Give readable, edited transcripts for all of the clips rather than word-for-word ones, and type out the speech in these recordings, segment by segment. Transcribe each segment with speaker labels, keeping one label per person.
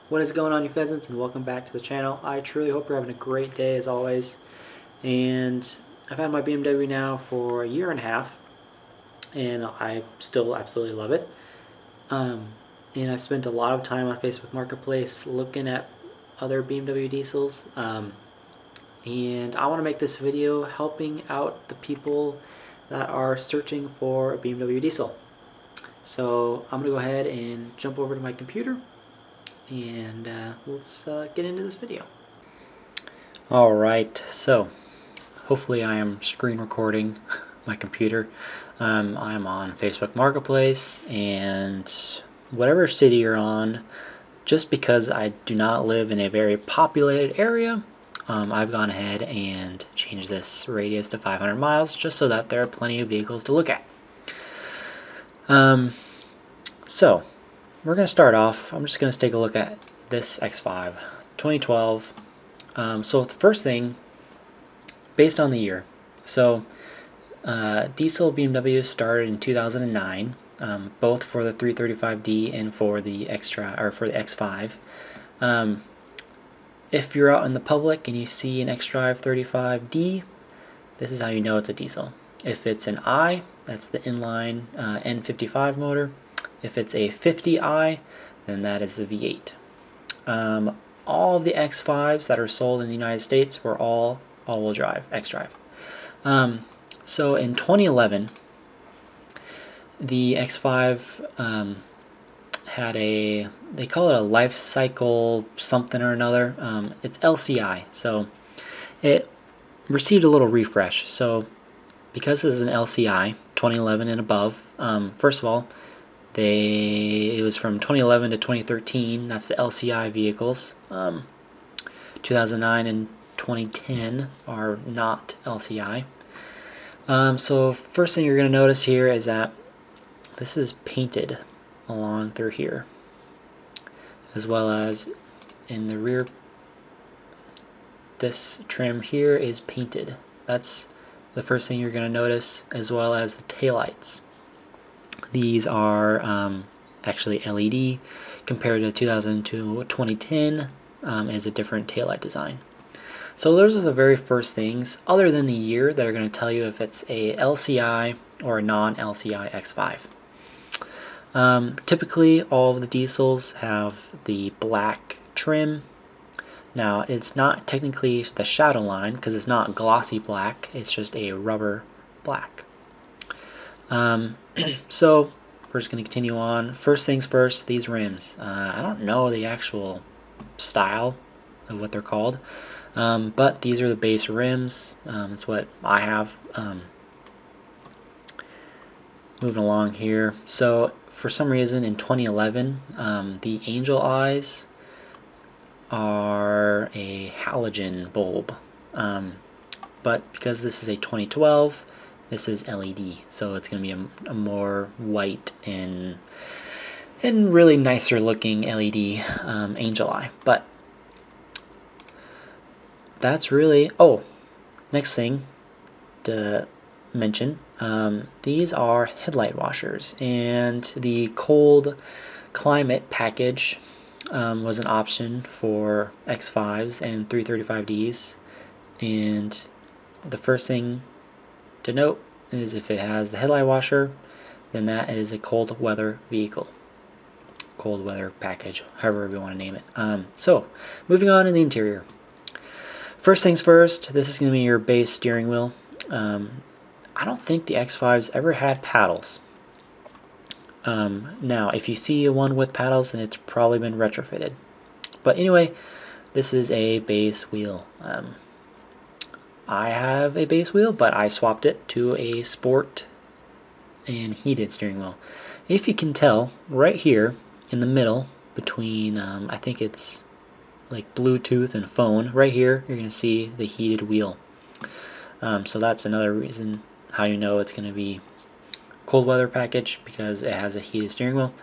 Speaker 1: What is going on, you pheasants, and welcome back to the channel. I truly hope you're having a great day as always. And I've had my BMW now for a year and a half, and I still absolutely love it. And I spent a lot of time on Facebook Marketplace looking at other BMW diesels. And I want to make this video helping out the people that are searching for a BMW diesel. So I'm going to go ahead and jump over to my computer and let's get into this video. Alright, so hopefully I am screen recording my computer. I'm on Facebook Marketplace, and whatever city you're on, just because I do not live in a very populated area, I've gone ahead and changed this radius to 500 miles just so that there are plenty of vehicles to look at. So we're going to start off. I'm just going to take a look at this X5 2012. So the first thing, based on the year, so diesel BMW started in 2009, both for the 335D and for the for the X5. If you're out in the public and you see an X-Drive 35D, this is how you know it's a diesel. If it's an I, that's the inline N55 motor. If it's a 50i, then that is the V8. All of the X5s that are sold in the United States were all all-wheel drive, X-Drive. So in 2011, the X5 had they call it a life cycle something or another. It's LCI, so it received a little refresh. So because this is an LCI, 2011 and above, first of all, it was from 2011 to 2013. That's the LCI vehicles. 2009 and 2010 are not LCI. So first thing you're going to notice here is that this is painted along through here, as well as in the rear. This trim here is painted. That's the first thing you're going to notice, as well as the taillights. These are actually LED compared to 2000 to 2010 is a different taillight design. So those are the very first things, other than the year, that are going to tell you if it's a LCI or a non-LCI X5. Typically, all of the diesels have the black trim. Now, it's not technically the shadow line because it's not glossy black, it's just a rubber black. So we're just going to continue on. First things first, these rims. I don't know the actual style of what they're called, but these are the base rims. It's what I have. Moving along here. So for some reason in 2011, the angel eyes are a halogen bulb, but because this is a 2012, this is LED, so it's going to be a more white and really nicer looking LED angel eye. But that's really, next thing to mention, these are headlight washers, and the cold climate package was an option for X5s and 335Ds. And the first thing to note is if it has the headlight washer, then that is a cold weather vehicle, cold weather package, however we want to name it. So moving on in the interior. First things first, this is going to be your base steering wheel. I don't think the X5s ever had paddles. Now if you see one with paddles, then it's probably been retrofitted. But anyway, this is a base wheel. I have a base wheel, but I swapped it to a sport and heated steering wheel. If you can tell, right here in the middle between, I think it's like Bluetooth and phone, right here you're going to see the heated wheel. So that's another reason how you know it's going to be cold weather package, because it has a heated steering wheel.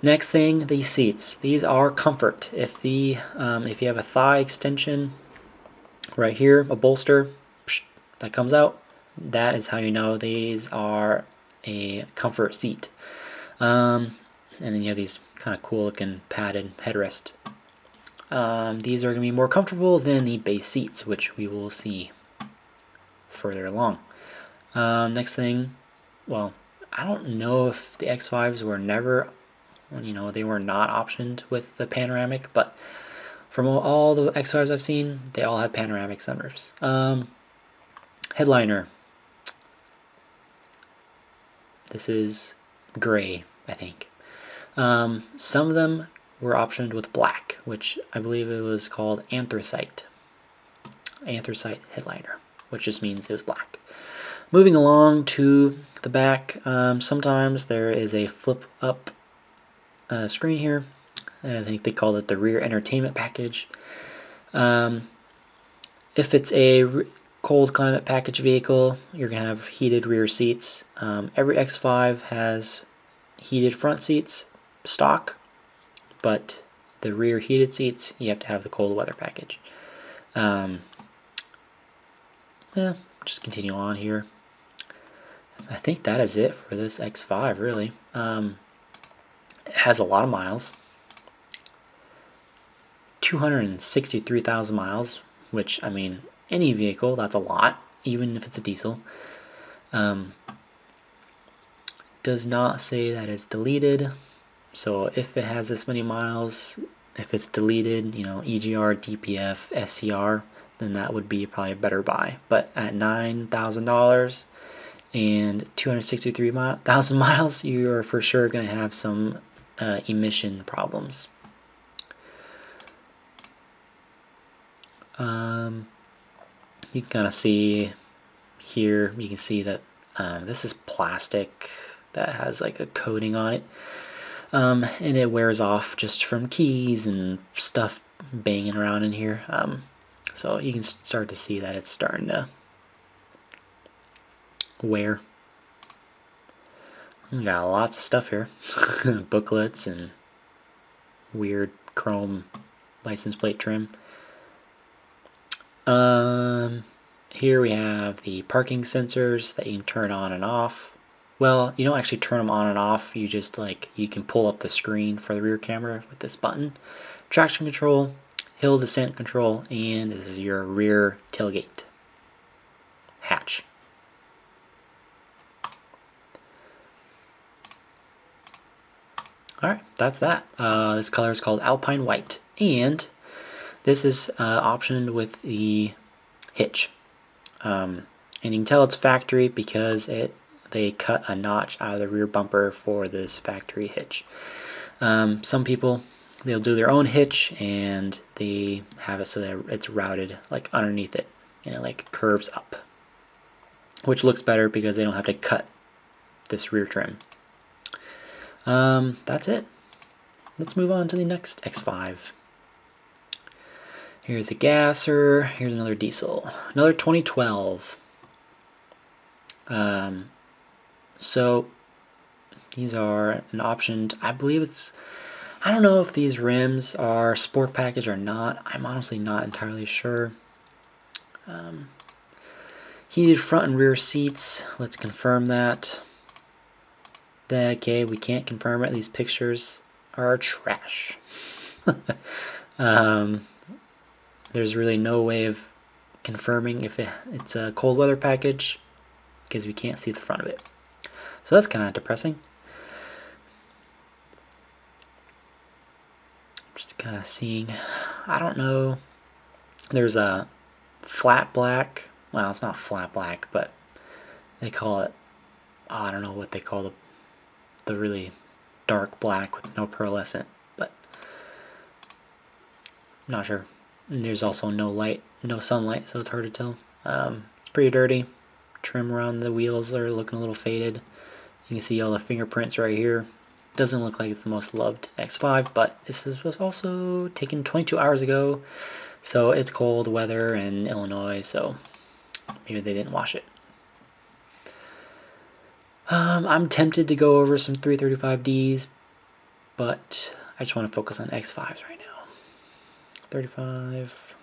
Speaker 1: Next thing, these seats. These are comfort. If you have a thigh extension right here, a bolster that comes out, that is how you know these are a comfort seat. And then you have these kind of cool looking padded headrest These are going to be more comfortable than the base seats, which we will see further along. Next thing, well, I don't know if the X5s were never, they were not optioned with the panoramic, but from all the X5s I've seen, they all have panoramic sunroofs. Headliner. This is gray, I think. Some of them were optioned with black, which I believe it was called anthracite. Anthracite headliner, which just means it was black. Moving along to the back, sometimes there is a flip up screen here. I think they call it the rear entertainment package. If it's a cold climate package vehicle, you're going to have heated rear seats. Every X5 has heated front seats stock, but the rear heated seats, you have to have the cold weather package. Yeah, just continue on here. I think that is it for this X5, really. It has a lot of miles. 263,000 miles, which, I mean, any vehicle, that's a lot, even if it's a diesel. Does not say that it's deleted. So if it has this many miles, if it's deleted, EGR, DPF, SCR, then that would be probably a better buy. But at $9,000 and 263,000 miles, you're for sure going to have some emission problems. You can kind of see here, you can see that this is plastic that has like a coating on it. And it wears off just from keys and stuff banging around in here. So you can start to see that it's starting to wear. We got lots of stuff here. Booklets and weird chrome license plate trim. Here we have the parking sensors that you can turn on and off. Well, you don't actually turn them on and off. You just you can pull up the screen for the rear camera with this button. Traction control, hill descent control, and this is your rear tailgate hatch. Alright, that's that. This color is called Alpine White, and this is optioned with the hitch. And you can tell it's factory because they cut a notch out of the rear bumper for this factory hitch. Some people, they'll do their own hitch and they have it so that it's routed like underneath it, and it like curves up, which looks better because they don't have to cut this rear trim. That's it. Let's move on to the next X5. Here's a gasser. Here's another diesel. Another 2012. So these are an optioned, I believe it's, I don't know if these rims are sport package or not. I'm honestly not entirely sure. Heated front and rear seats. Let's confirm that. Okay, we can't confirm it. These pictures are trash. There's really no way of confirming if it's a cold weather package because we can't see the front of it. So that's kind of depressing. Just kind of seeing, I don't know. There's a flat black. Well, it's not flat black, but they call it, I don't know what they call the really dark black with no pearlescent, but I'm not sure. And there's also no light, no sunlight, so it's hard to tell. It's pretty dirty. Trim around the wheels are looking a little faded. You can see all the fingerprints right here. Doesn't look like it's the most loved X5, but this was also taken 22 hours ago, so it's cold weather in Illinois, so maybe they didn't wash it. I'm tempted to go over some 335Ds, but I just want to focus on X5s right now. 35.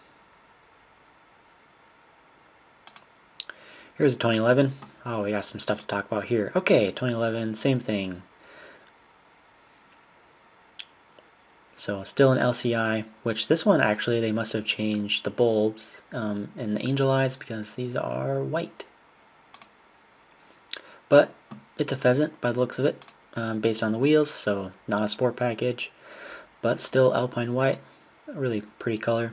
Speaker 1: Here's a 2011. Oh, we got some stuff to talk about here. Okay, 2011, same thing. So still an LCI, which this one actually they must have changed the bulbs in the angel eyes because these are white. But it's a pheasant by the looks of it, based on the wheels, so not a sport package, but still Alpine White, a really pretty color.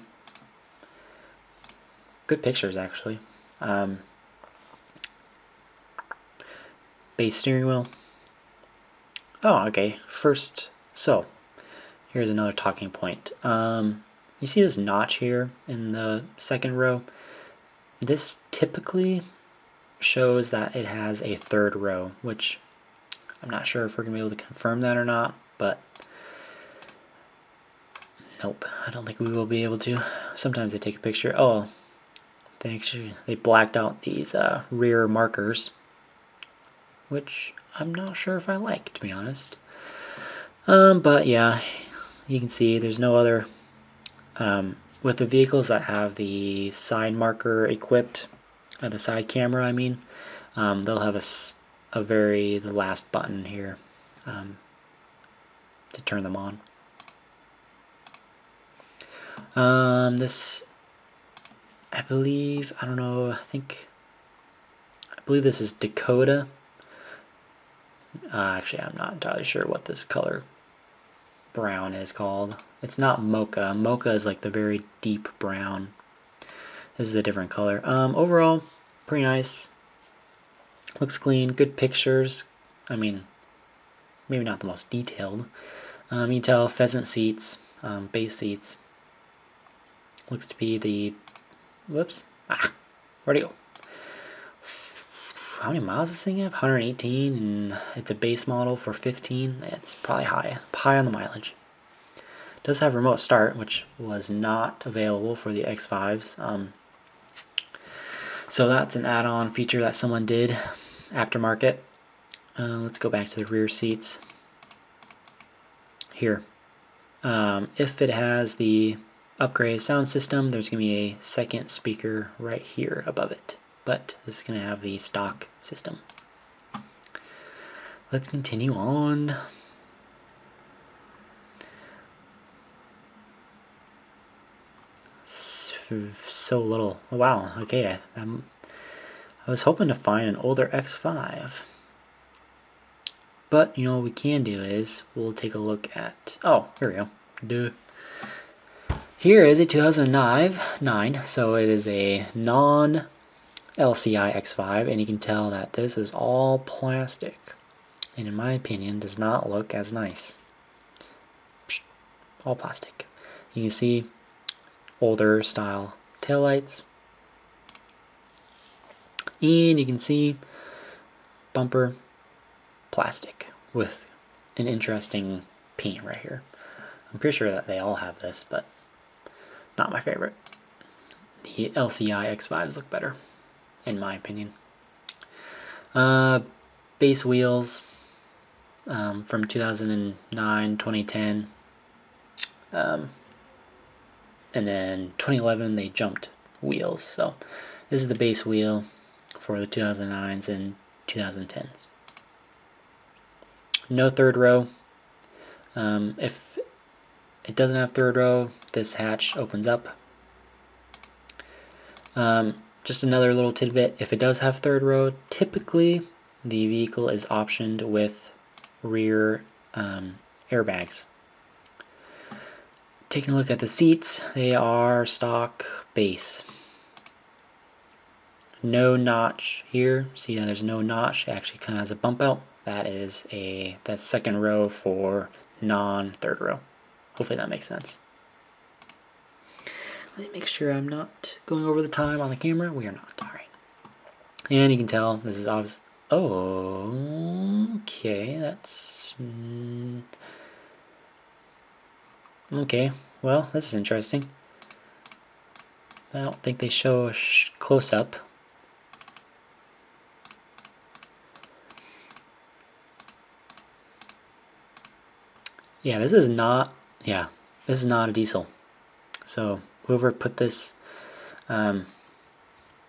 Speaker 1: Good pictures actually. Base steering wheel. Oh, okay. First, so here's another talking point. You see this notch here in the second row? This typically shows that it has a third row, which I'm not sure if we're gonna be able to confirm that or not, but nope, I don't think we will be able to. Sometimes they take a picture. Oh, they blacked out these rear markers, which I'm not sure if I like, to be honest. But yeah, you can see there's no other with the vehicles that have the side marker equipped, the side camera I mean, they'll have the last button here to turn them on. This, I believe, I don't know, I believe this is Dakota. Actually, I'm not entirely sure what this color brown is called. It's not mocha. Mocha is like the very deep brown. This is a different color. Overall, pretty nice. Looks clean. Good pictures. I mean, maybe not the most detailed. You can tell pheasant seats, base seats. Looks to be the, whoops, where'd it go? How many miles does this thing have? 118, and it's a base model for 15. It's probably high on the mileage. It does have remote start, which was not available for the X5s. So that's an add-on feature that someone did aftermarket. Let's go back to the rear seats. Here, if it has the upgraded sound system, there's going to be a second speaker right here above it. But this is going to have the stock system. Let's continue on. So little. Oh, wow. Okay, I was hoping to find an older X5. But, you know, what we can do is we'll take a look at... Oh, here we go. Duh. Here is a 2009, so it is a non-LCI X5, and you can tell that this is all plastic, and in my opinion does not look as nice. All plastic. You can see older style taillights, and you can see bumper plastic with an interesting paint right here. I'm pretty sure that they all have this, but not my favorite. The LCI X5s look better, in my opinion. Base wheels from 2009, 2010, and then 2011 they jumped wheels. So this is the base wheel for the 2009s and 2010s. No third row. If it doesn't have third row, this hatch opens up. Just another little tidbit, if it does have third row, typically the vehicle is optioned with rear airbags. Taking a look at the seats, they are stock base. No notch here. See how there's no notch, it actually kind of has a bump out. That's second row for non-third row. Hopefully that makes sense. Let me make sure I'm not going over the time on the camera. We are not. Alright. And you can tell this is obvious. Oh, okay. That's... okay. Well, this is interesting. I don't think they show a close-up. Yeah, this is not a diesel. So whoever put this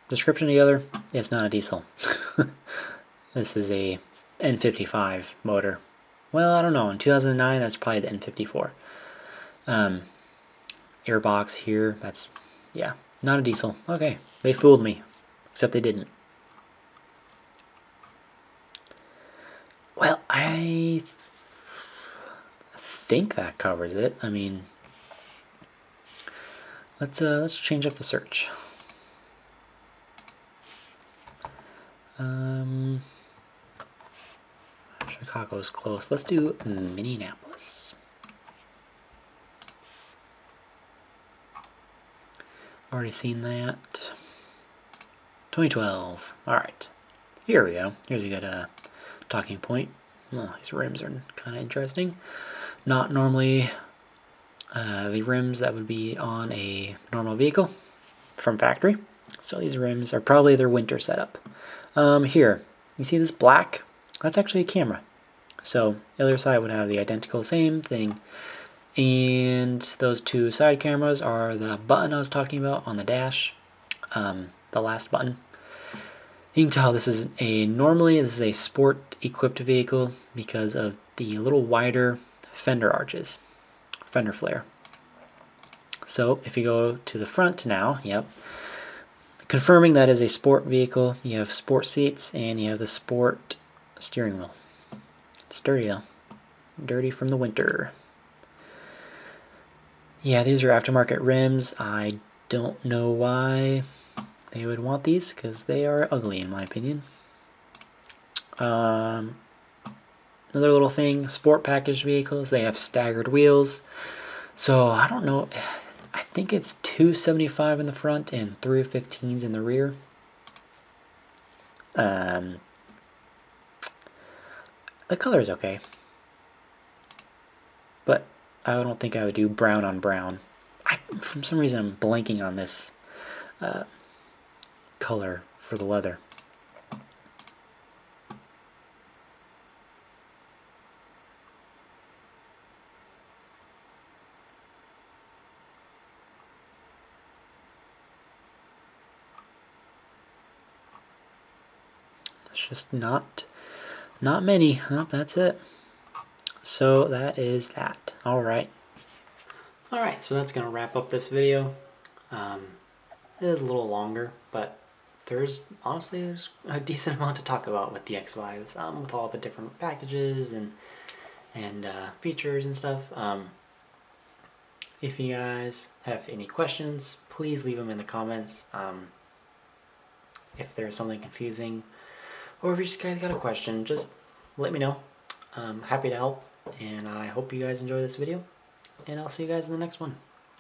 Speaker 1: description together, it's not a diesel. This is a N55 motor. Well, I don't know. In 2009, that's probably the N54. Airbox here, that's, yeah, not a diesel. Okay, they fooled me, except they didn't. Well, I think that covers it. I mean, let's change up the search. Chicago's close. Let's do Minneapolis. Already seen that. 2012. All right, here we go. Here's a good talking point. Well, these rims are kind of interesting. Not normally the rims that would be on a normal vehicle from factory. So these rims are probably their winter setup. Here, you see this black? That's actually a camera. So the other side would have the identical same thing. And those two side cameras are the button I was talking about on the dash, the last button. You can tell this is normally a sport equipped vehicle because of the little wider fender arches, fender flare. So if you go to the front now, yep, confirming that is a sport vehicle, you have sport seats and you have the sport steering wheel. It's dirty though, dirty from the winter. Yeah, these are aftermarket rims. I don't know why they would want these because they are ugly in my opinion. Another little thing, sport package vehicles, they have staggered wheels. So I don't know, I think it's 275 in the front and 315s in the rear. The color is okay, but I don't think I would do brown on brown. For some reason I'm blanking on this color for the leather. It's just not many. Oh, that's it. So that is that. All right, so that's gonna wrap up this video. It is a little longer, but there's a decent amount to talk about with the X5s, with all the different packages and features and stuff. If you guys have any questions, please leave them in the comments. If there's something confusing, or if you just guys got a question, just let me know. I'm happy to help, and I hope you guys enjoy this video, and I'll see you guys in the next one.